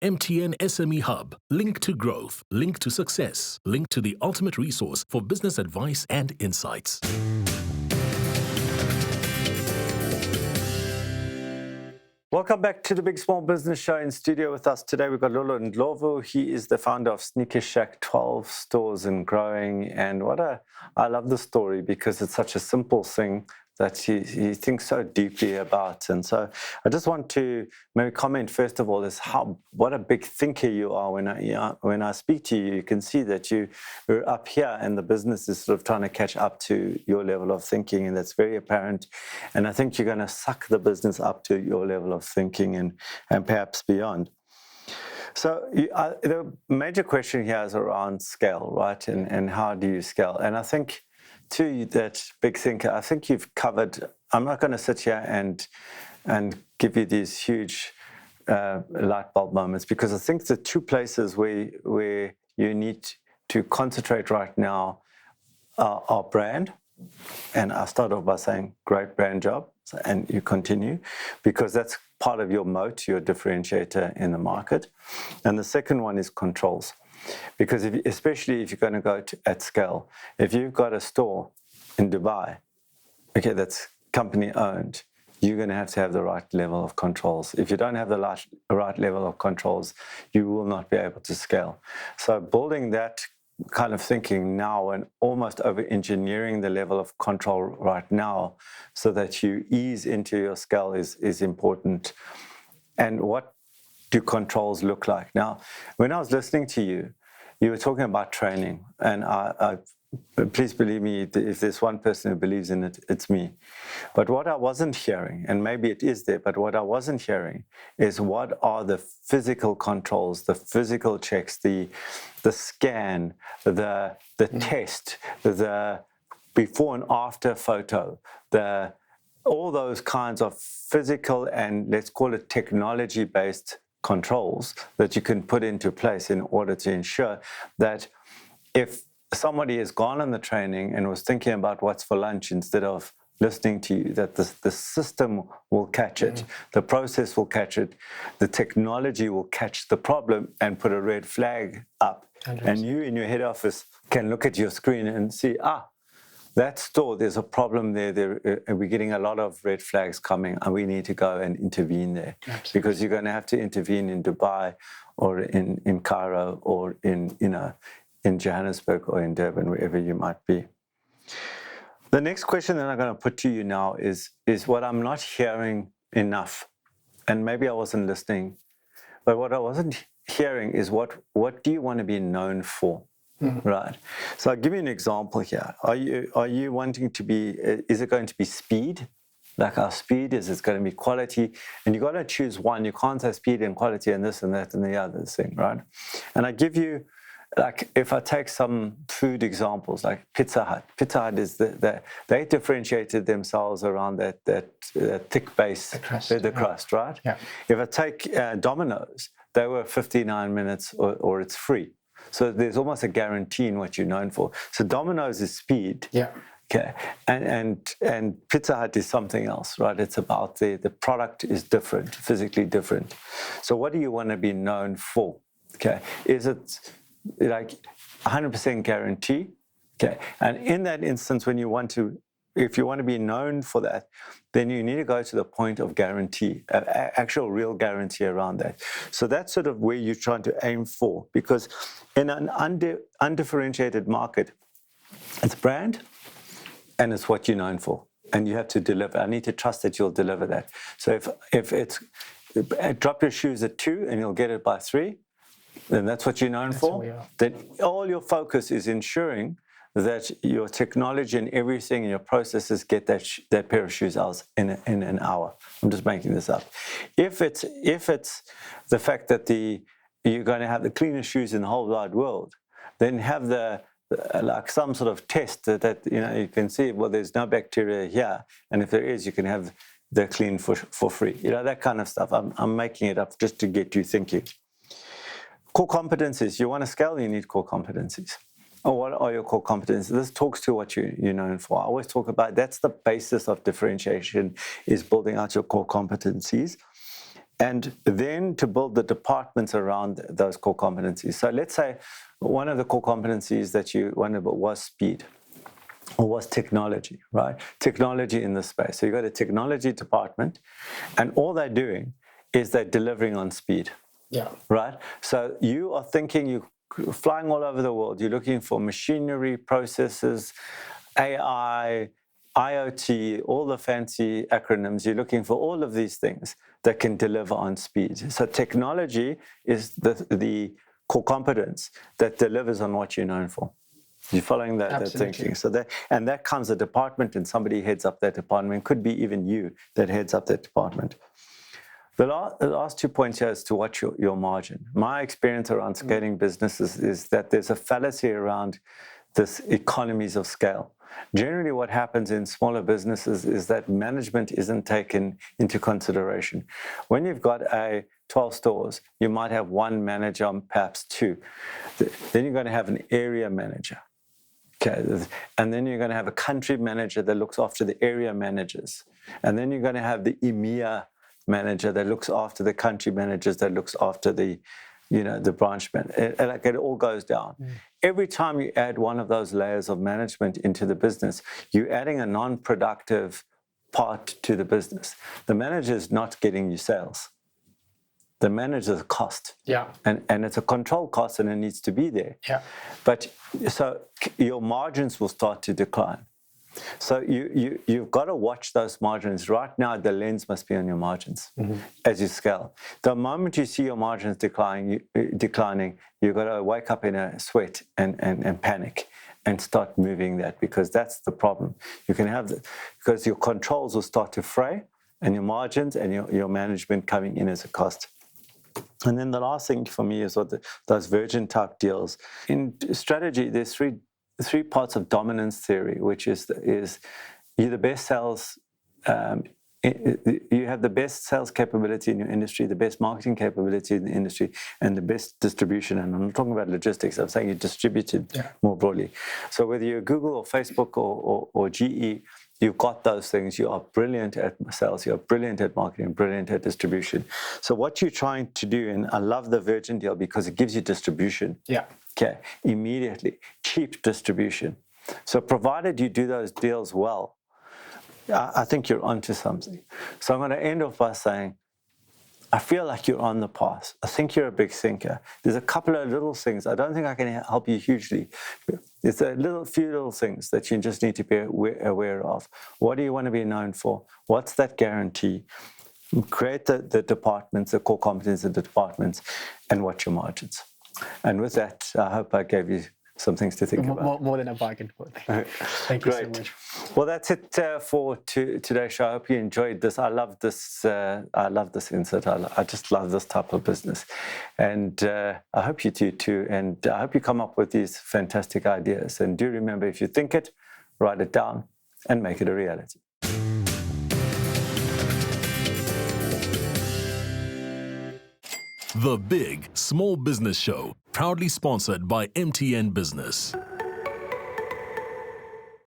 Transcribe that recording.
MTN SME Hub. Link to growth. Link to success. Link to the ultimate resource for business advice and insights. Welcome back to the Big Small Business Show. In studio with us today, we've got Lolo and Ndlovu. He is the founder of Sneaker Shack, 12 stores and growing. And I love the story because it's such a simple thing that he thinks so deeply about. And so I just want to maybe comment, first of all, is what a big thinker you are. When I speak to you, you can see that you're up here and the business is sort of trying to catch up to your level of thinking, and that's very apparent. And I think you're going to suck the business up to your level of thinking and perhaps beyond. So the major question here is around scale, right? And how do you scale? And I think to that big thinker, I think you've covered. I'm not going to sit here and give you these huge light bulb moments, because I think the two places where you need to concentrate right now are brand. And I start off by saying great brand job, and you continue, because that's part of your moat, your differentiator in the market. And the second one is controls. Because especially if you're going to go at scale, if you've got a store in Dubai, okay, that's company owned, you're going to have the right level of controls. If you don't have the right level of controls, you will not be able to scale. So building that kind of thinking now and almost over-engineering the level of control right now so that you ease into your scale is important. And what do controls look like? Now, when I was listening to you, you were talking about training, and I please believe me, if there's one person who believes in it, it's me. But what I wasn't hearing, and maybe it is there, but what I wasn't hearing is what are the physical controls, the physical checks, the scan, the test, the before and after photo, all those kinds of physical and let's call it technology-based controls that you can put into place in order to ensure that if somebody has gone on the training and was thinking about what's for lunch instead of listening to you, that the system will catch it, the process will catch it, the technology will catch the problem and put a red flag up. 100%. And you in your head office can look at your screen and see, that store, there's a problem there. We're getting a lot of red flags coming, and we need to go and intervene there. Absolutely. Because you're going to have to intervene in Dubai or in Cairo or in Johannesburg or in Durban, wherever you might be. The next question that I'm going to put to you now is what I'm not hearing enough, and maybe I wasn't listening, but what I wasn't hearing is what do you want to be known for? Mm-hmm. Right. So I'll give you an example here. Are you wanting to be, is it going to be speed? Like our speed, is it going to be quality? And you've got to choose one. You can't say speed and quality and this and that and the other thing, right? And I give you, like, if I take some food examples, like Pizza Hut. Pizza Hut is they differentiated themselves around that thick base, the crust, right? Yeah. If I take Domino's, they were 59 minutes or it's free. So there's almost a guarantee in what you're known for. So Domino's is speed. Yeah. Okay. And Pizza Hut is something else, right? It's about the product is different, physically different. So what do you want to be known for? Okay. Is it like 100% guarantee? Okay. And in that instance, if you want to be known for that, then you need to go to the point of guarantee, actual real guarantee around that. So that's sort of where you're trying to aim for, because in an undifferentiated market, it's brand and it's what you're known for, and you have to deliver. I need to trust that you'll deliver that. So if it's drop your shoes at 2 and you'll get it by 3, then that's what you're known for. Then all your focus is ensuring that your technology and everything in your processes get that pair of shoes out in an hour. I'm just making this up. If it's the fact that you're going to have the cleanest shoes in the whole wide world, then have like some sort of test that you can see, well, there's no bacteria here, and if there is, you can have the clean for free. That kind of stuff. I'm making it up just to get you thinking. Core competencies. You want to scale, you need core competencies. What are your core competencies? This talks to what you're known for. I always talk about that's the basis of differentiation, is building out your core competencies. and then to build the departments around those core competencies. So let's say one of the core competencies that you wanted was speed, or was technology, right? Technology in this space. So you've got a technology department, and all they're doing is they're delivering on speed. Yeah. Right? So you are thinking, you're flying all over the world, you're looking for machinery, processes, AI, IoT, all the fancy acronyms. You're looking for all of these things that can deliver on speed. So technology is the core competence that delivers on what you're known for. You're following that thinking. So that comes a department, and somebody heads up that department. It could be even you that heads up that department. The last 2 points here is to watch your margin. My experience around scaling businesses is that there's a fallacy around this economies of scale. Generally, what happens in smaller businesses is that management isn't taken into consideration. When you've got 12 stores, you might have one manager, perhaps two. Then you're going to have an area manager. Okay, and then you're going to have a country manager that looks after the area managers. And then you're going to have the EMEA manager that looks after the country managers, that looks after the branch manager. It all goes down. Every time you add one of those layers of management into the business, you're adding a non-productive part to the business. The manager is not getting you sales. The manager's cost. Yeah. And it's a control cost, and it needs to be there. Yeah. But so your margins will start to decline. So you've got to watch those margins. Right now, the lens must be on your margins as you scale. The moment you see your margins declining, you've got to wake up in a sweat and panic and start moving that, because that's the problem. You can have because your controls will start to fray, and your margins and your management coming in as a cost. And then the last thing for me is those virgin type deals. In strategy, there's three parts of dominance theory, which is you're the best sales. You have the best sales capability in your industry, the best marketing capability in the industry, and the best distribution. And I'm not talking about logistics. I'm saying you're distributed more broadly. So whether you're Google or Facebook or GE, you've got those things. You are brilliant at sales. You are brilliant at marketing, brilliant at distribution. So what you're trying to do, and I love the Virgin deal because it gives you distribution. Yeah. Okay, immediately, cheap distribution. So provided you do those deals well, I think you're onto something. So I'm going to end off by saying, I feel like you're on the path. I think you're a big thinker. There's a couple of little things. I don't think I can help you hugely. There's few little things that you just need to be aware of. What do you want to be known for? What's that guarantee? Create the departments, the core competencies of the departments, and watch your margins. And with that, I hope I gave you some things to think about. More than a bargain. Thank you so much. Well, that's it for today's show. I hope you enjoyed this. I love this. I love this insight. I just love this type of business, and I hope you do too. And I hope you come up with these fantastic ideas. And do remember, if you think it, write it down and make it a reality. The Big Small Business Show, proudly sponsored by MTN Business.